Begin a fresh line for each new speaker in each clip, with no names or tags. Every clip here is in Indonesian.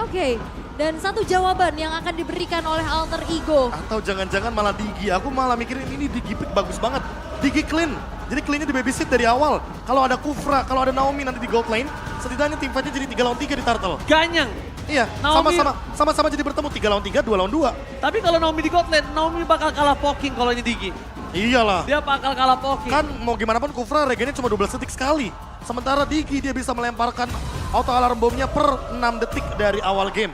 Oke, dan satu jawaban yang akan diberikan oleh Alter Ego.
Atau jangan-jangan malah Digi. Aku malah mikirin ini Digi pick bagus banget. Digi clean. Jadi cleannya di babysit dari awal. Kalau ada Kufra, kalau ada Naomi nanti di gold lane, setidaknya tim fightnya jadi 3 lawan 3 di Turtle.
Ganyang.
Iya,
Naomi-
sama-sama jadi bertemu 3 lawan 3, 2 lawan 2.
Tapi kalau Naomi di god lane, Naomi bakal kalah poking kalau ini Digi.
Iyalah.
Dia bakal kalah poking.
Kan mau gimana pun Kufra regennya cuma 12 detik sekali. Sementara Digi dia bisa melemparkan auto alarm bomnya per 6 detik dari awal game.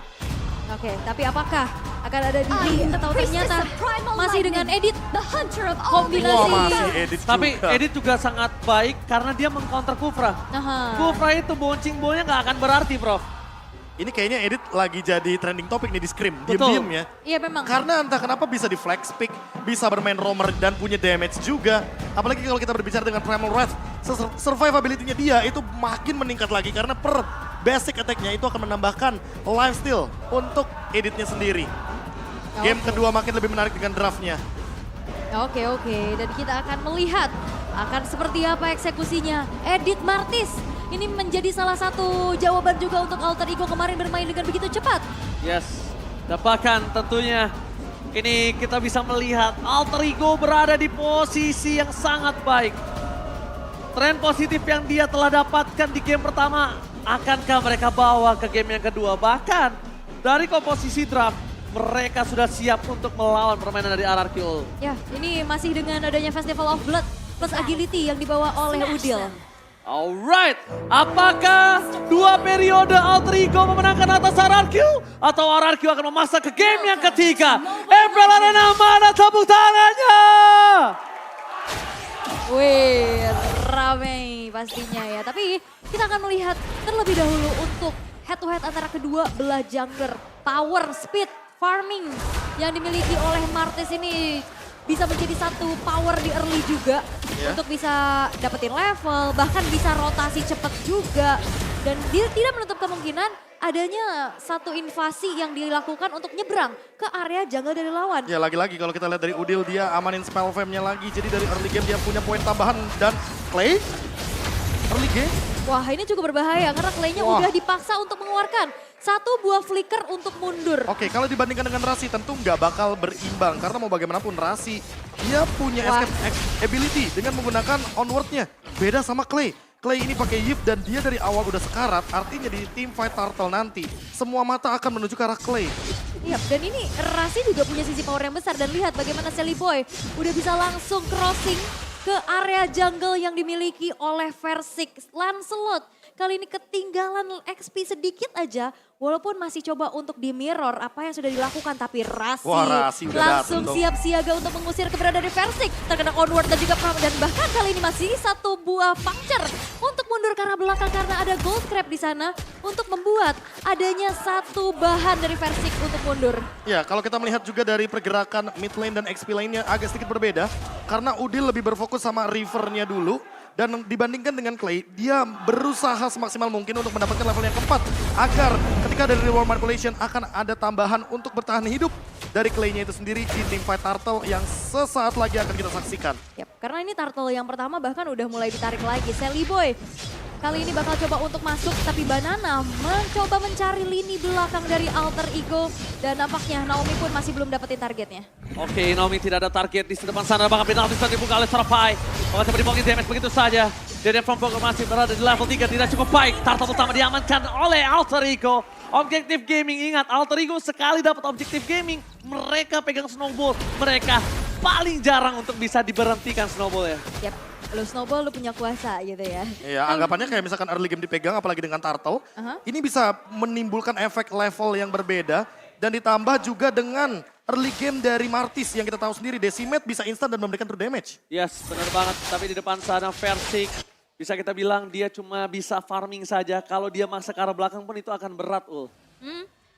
Oke, tapi apakah akan ada Digi atau ternyata masih dengan Edit kombinasi?
Wah, masih edit
Tapi
juga.
Edit juga sangat baik karena dia mengcounter Kufra.
Aha.
Kufra itu bouncing ball-nya nggak akan berarti, Prof.
Ini kayaknya Edit lagi jadi trending topik nih di Scrim.
Betul.
Diem-diem ya.
Iya memang.
Karena entah kenapa bisa di flex pick, bisa bermain roamer dan punya damage juga. Apalagi kalau kita berbicara dengan Primal Wrath, survivability-nya dia itu makin meningkat lagi karena per basic attack-nya itu akan menambahkan lifesteal untuk Editnya sendiri. Game
Oke.
kedua makin lebih menarik dengan draft-nya.
Oke, dan kita akan melihat akan seperti apa eksekusinya. Edit Martis, ini menjadi salah satu jawaban juga untuk Alter Ego kemarin bermain dengan begitu cepat.
Yes, dan bahkan tentunya ini kita bisa melihat Alter Ego berada di posisi yang sangat baik. Tren positif yang dia telah dapatkan di game pertama, akankah mereka bawa ke game yang kedua? Bahkan dari komposisi draft, mereka sudah siap untuk melawan permainan dari RRQ.
Ya, ini masih dengan adanya Festival of Blood plus Agility yang dibawa oleh Udil.
Alright, apakah dua periode Alter Ego memenangkan atas RRQ? Atau RRQ akan memasak ke game yang ketiga? MPL Arena mana tepuk tangannya?
Wih, ramai pastinya ya. Tapi kita akan melihat terlebih dahulu untuk head to head antara kedua belah jungler. Power, speed, farming yang dimiliki oleh Martis ini bisa menjadi satu power di early juga.
Ya.
Untuk bisa dapetin level, bahkan bisa rotasi cepat juga. Dan dia tidak menutup kemungkinan adanya satu invasi yang dilakukan untuk nyebrang ke area jungle dari lawan.
Ya lagi-lagi kalau kita lihat dari Udil dia amanin spell fam-nya lagi. Jadi dari early game dia punya poin tambahan dan Clay early game.
Wah ini cukup berbahaya karena Clay-nya
Wah.
udah dipaksa untuk mengeluarkan satu buah flicker untuk mundur.
Oke, kalau dibandingkan dengan Rasi tentu nggak bakal berimbang. Karena mau bagaimanapun Rasi dia punya
Wah.
escape ability dengan menggunakan onward-nya. Beda sama Clay. Clay ini pakai Yip dan dia dari awal udah sekarat. Artinya di team fight Turtle nanti semua mata akan menuju ke arah Clay.
Iya, dan ini Rasi juga punya sisi power yang besar dan lihat bagaimana Sally Boy udah bisa langsung crossing ke area jungle yang dimiliki oleh Versik. Lancelot kali ini ketinggalan XP sedikit aja walaupun masih coba untuk di mirror apa yang sudah dilakukan tapi Rasi,
Wah, Rasi udah
langsung
dateng dong.
siap siaga untuk mengusir keberadaan dari Versik. Terkena onward dan juga pram dan bahkan kali ini masih satu buah puncture untuk mundur ke arah belakang karena ada gold crab di sana untuk membuat adanya satu bahan dari Versik untuk mundur.
Ya, kalau kita melihat juga dari pergerakan mid lane dan XP lane-nya agak sedikit berbeda. Karena Udil lebih berfokus sama River-nya dulu. Dan dibandingkan dengan Clay, dia berusaha semaksimal mungkin untuk mendapatkan level yang keempat. Agar ketika dari reward manipulation akan ada tambahan untuk bertahan hidup dari Clay-nya itu sendiri di teamfight Turtle yang sesaat lagi akan kita saksikan.
Yap, karena ini turtle yang pertama bahkan udah mulai ditarik lagi. Sally Boy kali ini bakal coba untuk masuk tapi Banana mencoba mencari lini belakang dari Alter Ego. Dan nampaknya Naomi pun masih belum dapetin targetnya.
Oke, Naomi tidak ada target di depan sana. Bahkan penalti sudah dibuka oleh Survive. Bahkan seperti mungkin damage begitu saja. Dan from Poker masih berada di level 3. Tidak cukup baik. Turtle utama diamankan oleh Alter Ego. Objektif Gaming, ingat Alter Ego sekali dapat Objektif Gaming. Mereka pegang Snowball. Mereka paling jarang untuk bisa diberhentikan Snowball ya.
Yap, lu Snowball lu punya kuasa gitu ya.
Ya, anggapannya kayak misalkan early game dipegang apalagi dengan Turtle.
Aha.
Ini bisa menimbulkan efek level yang berbeda. Dan ditambah juga dengan early game dari Martis yang kita tahu sendiri. Decimate bisa instan dan memberikan true damage.
Yes, benar banget. Tapi di depan sana Versik bisa kita bilang dia cuma bisa farming saja. Kalau dia masuk ke arah belakang pun itu akan berat, Ul.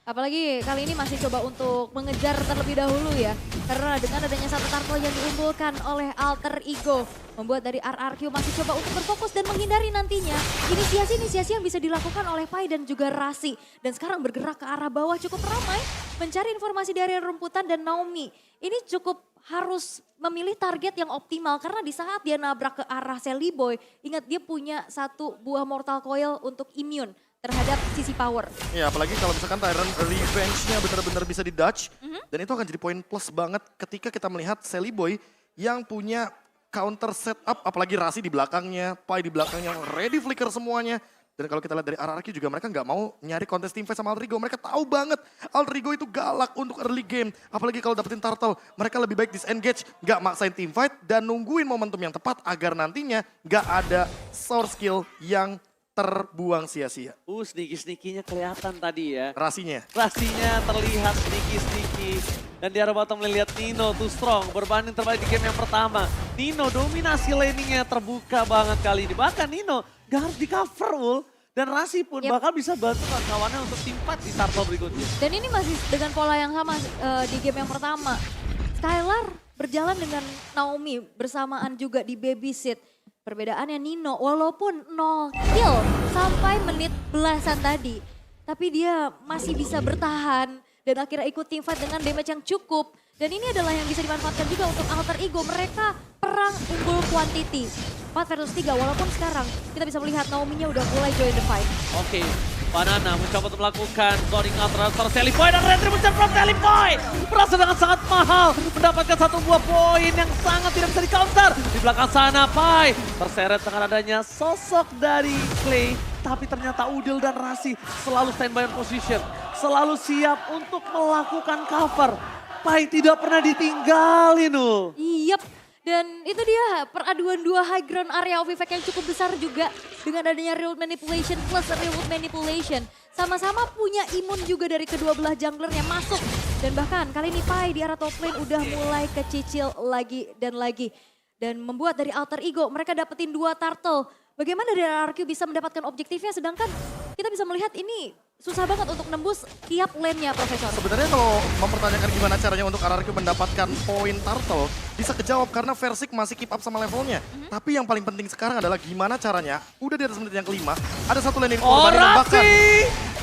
Apalagi kali ini masih coba untuk mengejar terlebih dahulu ya. Karena dengan adanya satu turtle yang diunggulkan oleh Alter Ego. Membuat dari RRQ masih coba untuk berfokus dan menghindari nantinya inisiasi-inisiasi yang bisa dilakukan oleh Pai dan juga Rasi. Dan sekarang bergerak ke arah bawah cukup ramai. Mencari informasi dari rumputan dan Naomi. Ini cukup harus memilih target yang optimal. Karena di saat dia nabrak ke arah Sally Boy. Ingat dia punya satu buah Mortal Coil untuk immune. terhadap sisi power.
Ya apalagi kalau misalkan Tyrant revenge-nya benar-benar bisa di-dodge. Dan itu akan jadi poin plus banget ketika kita melihat Sally Boy yang punya counter setup. Apalagi Rasi di belakangnya, Pai di belakangnya, ready flicker semuanya. Dan kalau kita lihat dari RRQ juga mereka nggak mau nyari kontes teamfight sama Alter Ego. Mereka tahu banget Alter Ego itu galak untuk early game. Apalagi kalau dapetin turtle, mereka lebih baik disengage, nggak maksain teamfight dan nungguin momentum yang tepat agar nantinya nggak ada source skill yang terbuang sia-sia.
Sneaky-sneaky-nya kelihatan tadi ya.
Rasinya.
Rasinya terlihat sneaky-sneaky. Dan di arah bottom melihat Nino too strong. Berbanding terbalik di game yang pertama. Nino dominasi laningnya terbuka banget kali ini. Bahkan Nino gak harus di cover Ul. Dan Rasi pun bakal bisa bantu kawannya untuk teamfight di turtle berikutnya.
Dan ini masih dengan pola yang sama di game yang pertama. Skylar berjalan dengan Naomi bersamaan juga di babysit. Perbedaannya Nino walaupun 0 kill sampai menit belasan tadi. Tapi dia masih bisa bertahan dan akhirnya ikut teamfight dengan damage yang cukup. Dan ini adalah yang bisa dimanfaatkan juga untuk Alter Ego. Mereka perang unggul quantity. 4 versus 3 walaupun sekarang kita bisa melihat Naomi-nya udah mulai join the fight.
Oke, Banana mencoba untuk melakukan zoning out transfer Sally Boy dan retribution from Sally Boy. Berasa dengan sangat mahal mendapatkan satu buah poin yang sangat tidak bisa di-counter. Di belakang sana Pai terseret dengan adanya sosok dari Clay. Tapi ternyata Udil dan Rasi selalu standby on position. Selalu siap untuk melakukan cover. Pai tidak pernah ditinggalin Ul.
Yep. Dan itu dia peraduan dua high ground area of effect yang cukup besar juga. Dengan adanya real manipulation plus real manipulation. Sama-sama punya imun juga dari kedua belah jungler yang masuk. Dan bahkan kali ini Pai di arah top lane udah mulai kecicil lagi dan lagi. Dan membuat dari Alter Ego mereka dapetin 2 turtle. Bagaimana dari RRQ bisa mendapatkan objektifnya sedangkan kita bisa melihat ini susah banget untuk nembus tiap lane-nya Profesor.
Sebenarnya kalau mempertanyakan gimana caranya untuk RRQ mendapatkan poin turtle, bisa kejawab karena Versik masih keep up sama levelnya. Tapi yang paling penting sekarang adalah gimana caranya, udah di atas menit yang kelima, ada satu lane yang korban yang bahkan.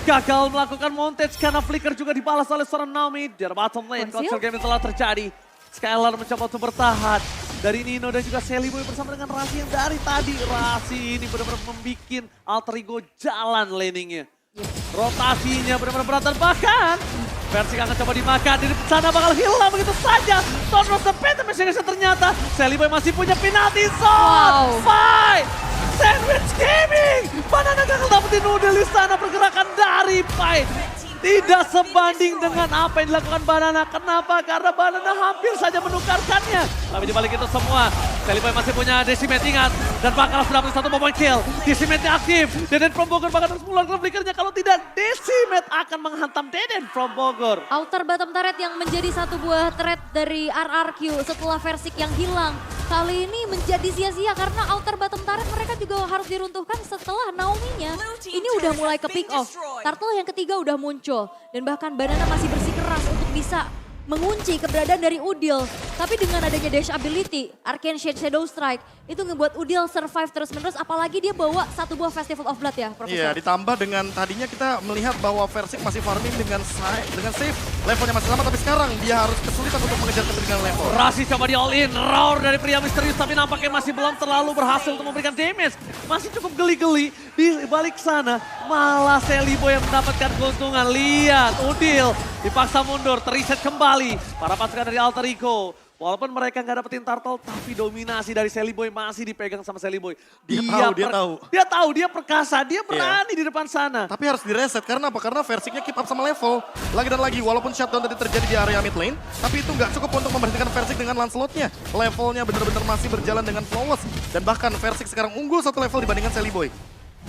Gagal melakukan montage karena flicker juga dibalas oleh seorang Naomi. Di bottom lane, console game telah terjadi. Skylar mencoba untuk bertahan. Dari Nino dan juga Sally Boy bersama dengan Rasi yang dari tadi. Rasi ini benar-benar membuat Alter Ego jalan laningnya. Rotasinya benar-benar berat dan bahkan Versik akan coba dimakan. Di sana bakal hilang begitu saja. Don't lost the phantom ternyata Sally Boy masih punya penalty zone. Fight! Sandwich Gaming! Banana gagal dapetin Udil di sana pergerakan dari Pai. Tidak sebanding dengan apa yang dilakukan Banana. Kenapa? Karena Banana hampir saja menukarkannya. Tapi dibalik itu semua, Sally Boy masih punya Decimate ingat. Dan bakal sudah satu moment kill. Decimate-nya aktif. Deden from Bogor bakal terus mengeluarkan flickernya. Kalau tidak, Decimate akan menghantam Deden from Bogor.
Outer bottom turret yang menjadi satu buah threat dari RRQ setelah Versik yang hilang. Kali ini menjadi sia-sia karena outer bottom turret mereka juga harus diruntuhkan setelah Naomi-nya. Ini udah mulai ke pick off. Turtle yang ketiga udah muncul. Dan bahkan Banana masih bersikeras untuk bisa mengunci keberadaan dari Udil. Tapi dengan adanya dash ability, Arcane Shade Shadow Strike, itu ngebuat Udil survive terus-menerus. Apalagi dia bawa satu buah Festival of Blood ya, Profesor.
Iya, ditambah dengan tadinya kita melihat bahwa Versik masih farming dengan safe. Levelnya masih sama, tapi sekarang dia harus kesulitan untuk mengejar ketinggalan level.
Rasi coba di all in, roar dari pria misterius. Tapi nampaknya masih belum terlalu berhasil untuk memberikan damage. Masih cukup geli-geli di balik sana. Malah Sally Boy yang mendapatkan keuntungan. Lihat, Udil dipaksa mundur, teriset kembali. Para pasukan dari Alter Ego. Walaupun mereka nggak dapetin turtle, tapi dominasi dari Sally Boy masih dipegang sama Sally Boy.
Dia tahu,
dia perkasa, dia berani di depan sana.
Tapi harus direset, karena apa? Karena Versiknya keep up sama level. Lagi dan lagi, walaupun shutdown tadi terjadi di area mid lane, tapi itu nggak cukup untuk memberhentikan Versik dengan Lancelot-nya. Levelnya benar-benar masih berjalan dengan flawless. Dan bahkan Versik sekarang unggul satu level dibandingkan Sally Boy.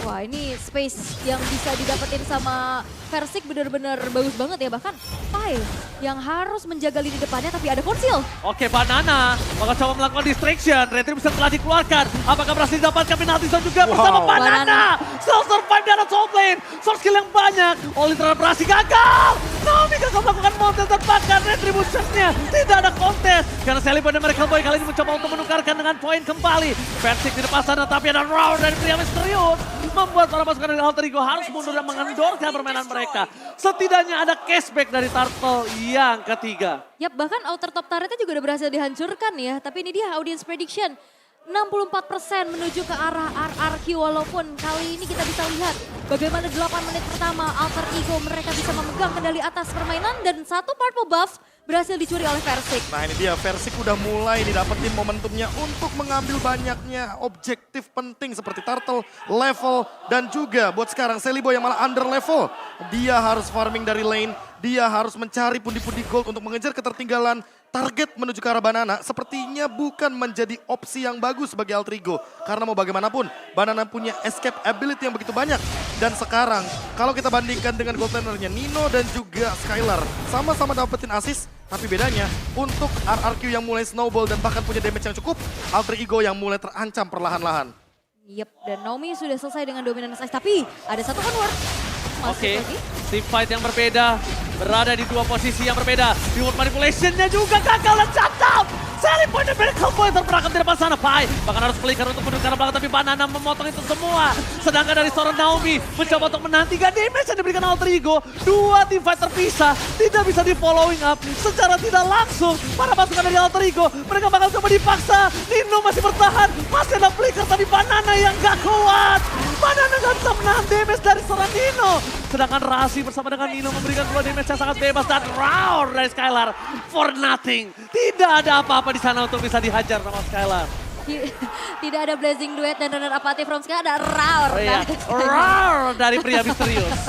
Wah, ini space yang bisa didapetin sama Versik benar-benar bagus banget ya. Bahkan Pai yang harus menjaga lini depannya tapi ada konsil.
Oke, Banana bakal coba melakukan distraction. Retribution telah dikeluarkan. Apakah berhasil didapatkan penalti zone juga bersama Banana? Still survive di arah top lane. Source skill yang banyak. Olin terhadap berhasil gagal. Naomi gagal melakukan montes dan bahkan Retribution-nya tidak ada kontes. Karena Sally Boy dan Miracle Boy kali ini mencoba untuk menukarkan dengan poin kembali. Versik di depan sana tapi ada round dari pria misterius. Membuat para pasukan dari Alter Ego harus mundur dan mengendorkan permainan mereka. Setidaknya ada cashback dari Turtle yang ketiga.
Yap, bahkan outer top turretnya juga udah berhasil dihancurkan ya. Tapi ini dia audience prediction. 64% menuju ke arah RRQ walaupun kali ini kita bisa lihat bagaimana 8 menit pertama Alter Ego mereka bisa memegang kendali atas permainan dan satu purple buff berhasil dicuri oleh Versik.
Nah ini dia, Versik udah mulai didapetin momentumnya untuk mengambil banyaknya objektif penting seperti turtle, level, dan juga buat sekarang Celiboy yang malah under level. Dia harus farming dari lane, dia harus mencari pundi-pundi gold untuk mengejar ketertinggalan. Target menuju ke arah Banana sepertinya bukan menjadi opsi yang bagus bagi Alter Ego. Karena mau bagaimanapun, Banana punya escape ability yang begitu banyak. Dan sekarang, kalau kita bandingkan dengan gold lanernya Nino dan juga Skylar, sama-sama dapetin assist. Tapi bedanya, untuk RRQ yang mulai snowball dan bahkan punya damage yang cukup, Alter Ego yang mulai terancam perlahan-lahan.
Yep, dan Naomi sudah selesai dengan dominance ice, tapi ada satu onward.
Oke, team fight yang berbeda, berada di dua posisi yang berbeda. Reward manipulation-nya juga gagal dan shutdown. Celiboy dan Miracle Boy terperangkap di depan sana. Pai bahkan harus flicker untuk mundur ke arah belakang, tapi Banana memotong itu semua. Sedangkan dari seorang Naomi mencoba untuk menantikan damage yang diberikan Alter Ego. Dua team fight terpisah, tidak bisa di following up secara tidak langsung. Para pasukan dari Alter Ego, mereka bakal coba dipaksa. Nino masih bertahan, masih ada flicker, tapi Banana yang gak kuat. Banana gak bisa menahan damage dari seorang Nino. Sedangkan Rasi bersama dengan Nino memberikan dua damage yang sangat bebas dan round dari Skylar for nothing. Tidak ada apa-apa di sana untuk bisa dihajar sama Skylar.
Tidak ada blazing duet dan runner apathy from Skylar, ada roar.
Iya, roar dari pria misterius.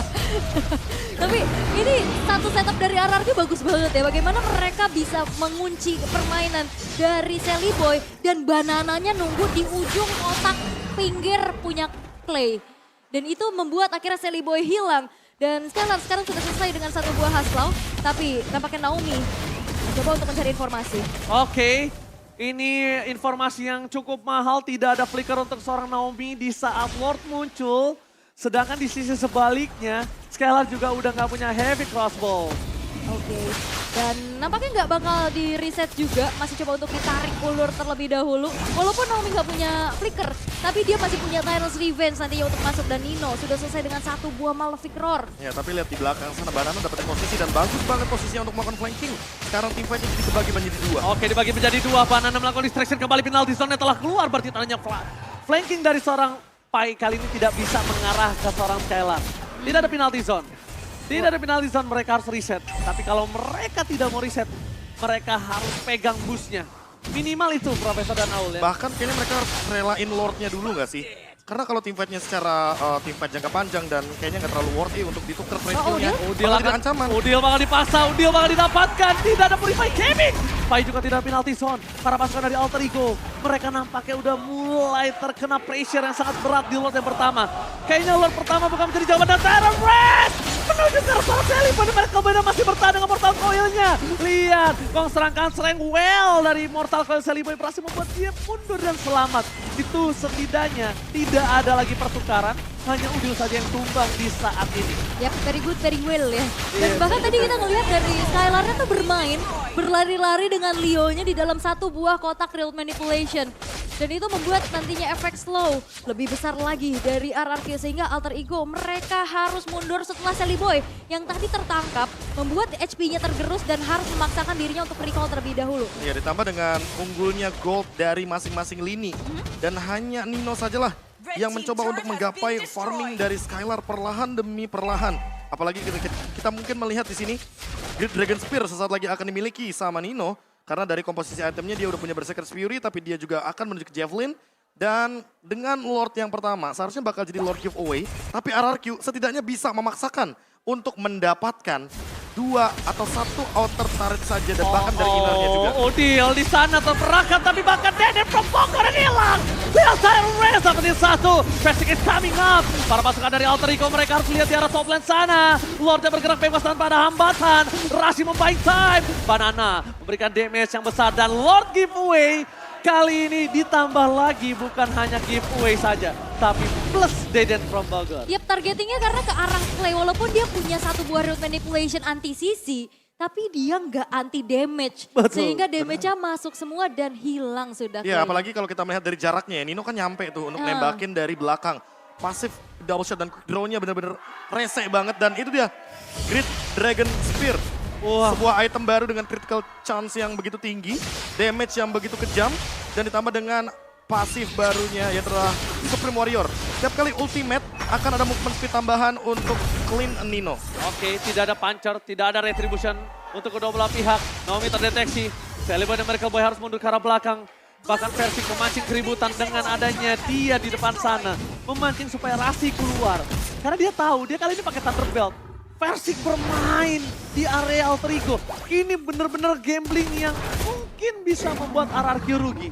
Tapi ini satu setup dari RRQ bagus banget ya. Bagaimana mereka bisa mengunci permainan dari Celiboy dan Banananya nunggu di ujung kotak pinggir punya Clay. Dan itu membuat akhirnya Celiboy hilang. Dan Skylar sekarang sudah selesai dengan satu buah Haslau. Tapi tampaknya Naomi mencoba untuk mencari informasi.
Oke, ini informasi yang cukup mahal. Tidak ada flicker untuk seorang Naomi di saat Lord muncul. Sedangkan di sisi sebaliknya, Skylar juga udah nggak punya heavy crossbow.
Oke, dan nampaknya nggak bakal di reset juga, masih coba untuk ditarik ulur terlebih dahulu. Walaupun Naomi nggak punya flicker, tapi dia masih punya Tyrant's Revenge nantinya untuk masuk. Dan Nino sudah selesai dengan satu buah Malefic Roar.
Ya tapi lihat di belakang sana, Banana dapetin posisi dan bagus banget posisinya untuk melakukan flanking. Sekarang tim fightnya jadi dibagi menjadi dua.
Oke, dibagi menjadi dua. Banana melakukan distraction kembali, penalty zone telah keluar. Berarti tandanya flanking dari seorang Pai kali ini tidak bisa mengarah ke seorang Skylar. Tidak ada penalty zone. Tidak ada penalty zone, mereka harus reset. Tapi kalau mereka tidak mau reset, mereka harus pegang boostnya. Minimal itu Profesor dan Aul ya.
Bahkan kayaknya mereka harus relain Lordnya dulu nggak sih? Karena kalau team fight-nya secara team fight jangka panjang dan kayaknya nggak terlalu worth it untuk ditukar trade skill-nya.
Udil
Bakal jadi ancaman.
Udil bakal dipaksa, Udil bakal didapatkan. Tidak ada Purify Gaming. Pai juga tidak ada penalty zone. Para pasukan dari Alter Ego, mereka nampaknya udah mulai terkena pressure yang sangat berat di Lord yang pertama. Kayaknya Lord pertama bukan menjadi jawaban dan Terror Red menuju ke arah Celiboy. Mereka beda masih bertahan dengan Mortal Coil-nya. Lihat, Kong serangkan serang well dari Mortal Coil Celiboy berhasil membuat dia mundur dan selamat. Itu setidaknya tidak ada lagi pertukaran, hanya Udil saja yang tumbang di saat ini.
Yap, very good, very well ya. Dan bahkan tadi kita ngelihat dari Skylar-nya tuh bermain, berlari-lari dengan Leo-nya di dalam satu buah kotak real manipulation. Dan itu membuat nantinya efek slow lebih besar lagi dari RRQ sehingga Alter Ego mereka harus mundur setelah Celiboy yang tadi tertangkap membuat HP-nya tergerus dan harus memaksakan dirinya untuk recall terlebih dahulu.
Ya ditambah dengan unggulnya gold dari masing-masing lini. Dan hanya Nino sajalah yang mencoba untuk menggapai farming dari Skylar perlahan demi perlahan. Apalagi kita mungkin melihat di sini Great Dragon Spear sesaat lagi akan dimiliki sama Nino. Karena dari komposisi itemnya dia udah punya Berserker's Fury, tapi dia juga akan menuju ke Javelin. Dan dengan Lord yang pertama, seharusnya bakal jadi Lord giveaway. Tapi RRQ setidaknya bisa memaksakan untuk mendapatkan 2 atau 1 outer turret saja dan bahkan dari innernya juga.
Udil di sana terperangkap tapi bahkan Dede from Bogor hilang. Lihat Siren Race seperti satu. Basic is coming up. Para pasukan dari Alter Ego mereka harus lihat di arah top lane sana. Lordnya bergerak bebas tanpa ada hambatan. Rasi membaik time. Banana memberikan damage yang besar dan Lord giveaway. Kali ini ditambah lagi bukan hanya giveaway saja, tapi plus Deden from Bogor.
Yap, targetingnya karena ke arah Clay walaupun dia punya satu buah root manipulation anti-CC, tapi dia nggak anti-damage. Sehingga damage-nya masuk semua dan hilang sudah.
Ya
Clay.
apalagi kalau kita melihat dari jaraknya ya, Nino kan nyampe tuh untuk nembakin dari belakang. Pasif double shot dan quick draw-nya bener-bener rese banget dan itu dia Great Dragon Spear. Sebuah item baru dengan critical chance yang begitu tinggi, damage yang begitu kejam, dan ditambah dengan pasif barunya yaitu adalah Supreme Warrior. Setiap kali ultimate, akan ada movement speed tambahan untuk clean Nino.
Oke, tidak ada puncher, tidak ada retribution untuk kedua belah pihak. Naomi terdeteksi. Celebi dan Miracle Boy harus mundur ke arah belakang. Bahkan Versik memancing keributan dengan adanya dia di depan sana. Memancing supaya Rasi keluar. Karena dia tahu, dia kali ini pakai Thunderbelt. Versik bermain di area Alter Ego. Ini benar-benar gambling yang mungkin bisa membuat RRQ rugi.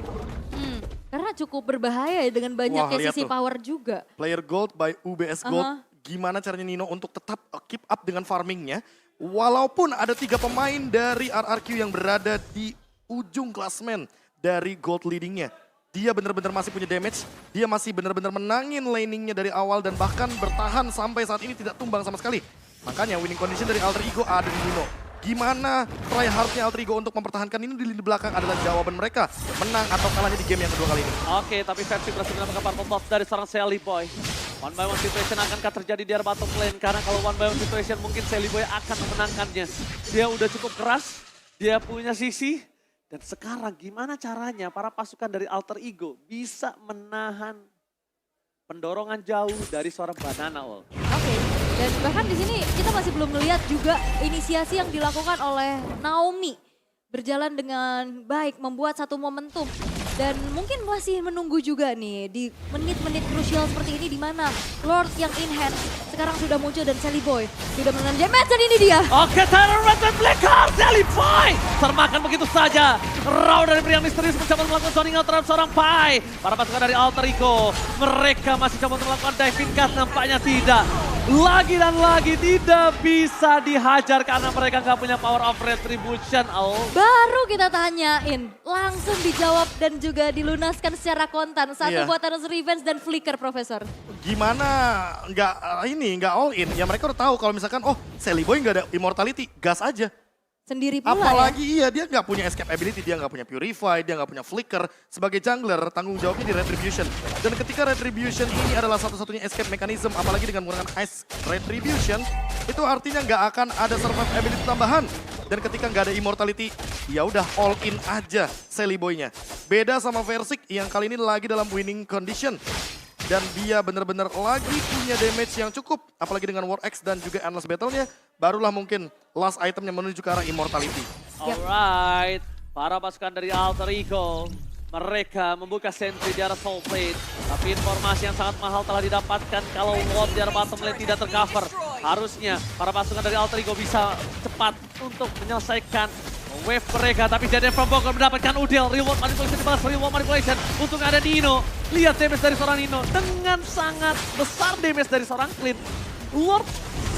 Karena cukup berbahaya ya dengan banyaknya
lihat
sisi
tuh.
power juga.
Player Gold by UBS Gold. Gimana caranya Nino untuk tetap keep up dengan farmingnya. Walaupun ada 3 pemain dari RRQ yang berada di ujung klasmen dari Gold leadingnya. Dia benar-benar masih punya damage. Dia masih benar-benar menangin laningnya dari awal dan bahkan bertahan sampai saat ini tidak tumbang sama sekali. Makanya winning condition dari Alter Ego ada di Nino. Gimana try hardnya Alter Ego untuk mempertahankan ini di lini belakang adalah jawaban mereka. Menang atau kalahnya di game yang kedua kali ini.
Oke, tapi Versik berhasil mendapatkan purple buff dari seorang Sally Boy. One by one situation akankah terjadi di area bottom lane? Karena kalau one by one situation mungkin Sally Boy akan memenangkannya. Dia udah cukup keras, dia punya sisi. Dan sekarang gimana caranya para pasukan dari Alter Ego bisa menahan pendorongan jauh dari seorang Banana Wall.
Oke, dan bahkan di sini kita masih belum melihat juga inisiasi yang dilakukan oleh Naomi. Berjalan dengan baik, membuat satu momentum. Dan mungkin masih menunggu juga nih di menit-menit krusial seperti ini di mana Lord yang in hand sekarang sudah muncul dan Sally Boy sudah menelan damage dan ini dia.
Oke, Tyler Red dan Black Heart, Sally Boy termakan begitu saja. Raw dari pria misterius mencoba melakukan zoning out terhadap seorang Pai. Para pasukan dari Alter Ego, mereka masih coba untuk melakukan diving cut, nampaknya tidak. Lagi dan lagi tidak bisa dihajar karena mereka nggak punya power of retribution.
Baru kita tanyain, langsung dijawab dan juga dilunaskan secara kontan. Satu buat Thanos Revenge dan Flicker, Profesor.
Gimana nggak all in? Ya mereka udah tahu kalau misalkan Sally Boy nggak ada immortality, gas aja.
Sendiri pula
Apalagi
ya.
dia nggak punya escape ability, dia nggak punya purify, dia nggak punya flicker. Sebagai jungler, tanggung jawabnya di retribution. Dan ketika retribution ini adalah satu-satunya escape mechanism, apalagi dengan menggunakan ice retribution, itu artinya nggak akan ada survive ability tambahan. Dan ketika nggak ada immortality, ya udah all in aja Sally Boy-nya. Beda sama Versik yang kali ini lagi dalam winning condition. Dan dia benar-benar lagi punya damage yang cukup. Apalagi dengan War X dan juga Endless Battle-nya. Barulah mungkin last itemnya menuju ke arah Immortality.
Alright, para pasukan dari Alter Ego. Mereka membuka sentry di arah Soul Plate. Tapi informasi yang sangat mahal telah didapatkan kalau Ward di arah bottom lane tidak tercover. Harusnya para pasukan dari Alter Ego bisa cepat untuk menyelesaikan wave mereka, tapi Jaden from Bogor mendapatkan Udil, reward manipulation dibalas reward manipulation. Untuk ada Nino, lihat damage dari seorang Nino dengan sangat besar damage dari seorang Clint. Lord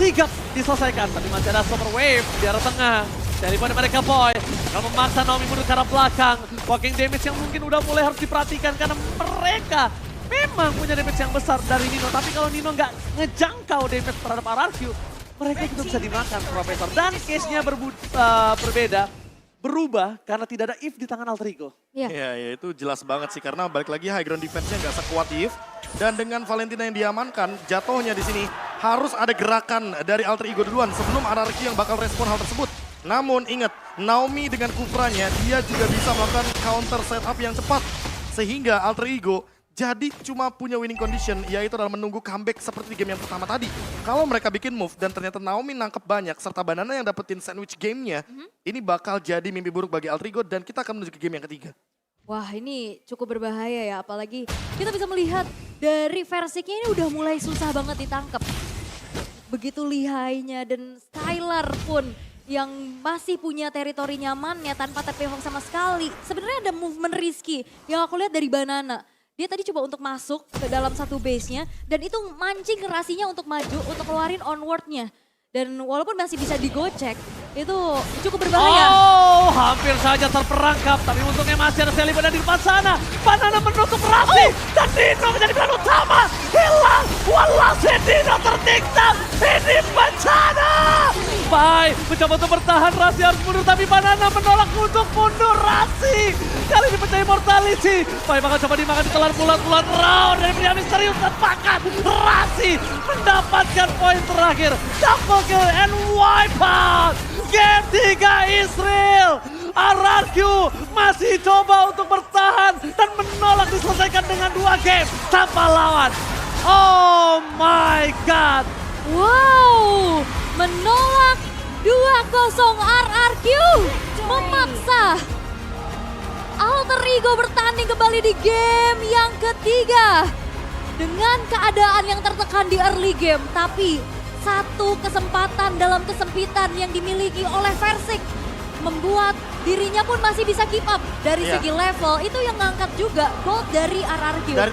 sigap diselesaikan, tapi masih ada super wave di arah tengah. Dari pada mereka Boy akan memaksa Naomi mundur ke arah belakang. Walking damage yang mungkin udah mulai harus diperhatikan karena mereka memang punya damage yang besar dari Nino. Tapi kalau Nino nggak ngejangkau damage terhadap RRQ, mereka juga bisa dimakan, Profesor. Dan case-nya berbeda. Berubah karena tidak ada If di tangan Alter Ego.
Iya.
Ya itu jelas banget sih karena balik lagi high ground defense-nya nggak sekuat If. Dan dengan Valentina yang diamankan, jatuhnya di sini harus ada gerakan dari Alter Ego duluan sebelum RRQ yang bakal respon hal tersebut. Namun ingat, Naomi dengan Kufranya dia juga bisa melakukan counter setup yang cepat. Sehingga Alter Ego jadi cuma punya winning condition, yaitu dalam menunggu comeback seperti di game yang pertama tadi. Kalau mereka bikin move dan ternyata Naomi nangkep banyak, serta Banana yang dapetin sandwich gamenya, ini bakal jadi mimpi buruk bagi Alter Ego dan kita akan menuju ke game yang ketiga.
Wah ini cukup berbahaya ya, apalagi kita bisa melihat dari Versiknya ini udah mulai susah banget ditangkap. Begitu lihainya dan Styler pun yang masih punya teritori nyamannya tanpa TP Hawk sama sekali. Sebenarnya ada movement risky yang aku lihat dari Banana. Dia tadi coba untuk masuk ke dalam satu base-nya dan itu mancing Rasinya untuk maju, untuk keluarin onward-nya. Dan walaupun masih bisa digocek, itu cukup berbahaya.
Oh, hampir saja terperangkap. Tapi untungnya masih ada Sally Boy di depan sana. Banana menutup Rasi. Dan Dino menjadi peran utama. Hilang. Walhasil Dino tertikam. Ini bencana. Pai mencoba untuk bertahan. Rasi harus mundur. Tapi Banana menolak untuk mundur Rasi. Kali ini pecah immortality. Pai bakal coba dimakan di telan bulat-bulat. Raw dari pria misterius terpakat. Rasi mendapatkan poin terakhir. Double kill and wipe out. Game 3 Israel. RRQ masih coba untuk bertahan dan menolak diselesaikan dengan 2 game tanpa lawan. Oh my God.
Wow, menolak 2-0 RRQ, memaksa Alter Ego bertanding kembali di game yang ketiga. Dengan keadaan yang tertekan di early game, tapi satu kesempatan dalam kesempitan yang dimiliki oleh Versik membuat dirinya pun masih bisa keep up dari
Iya.
segi level. Itu yang ngangkat juga gold dari RRQ.
Dari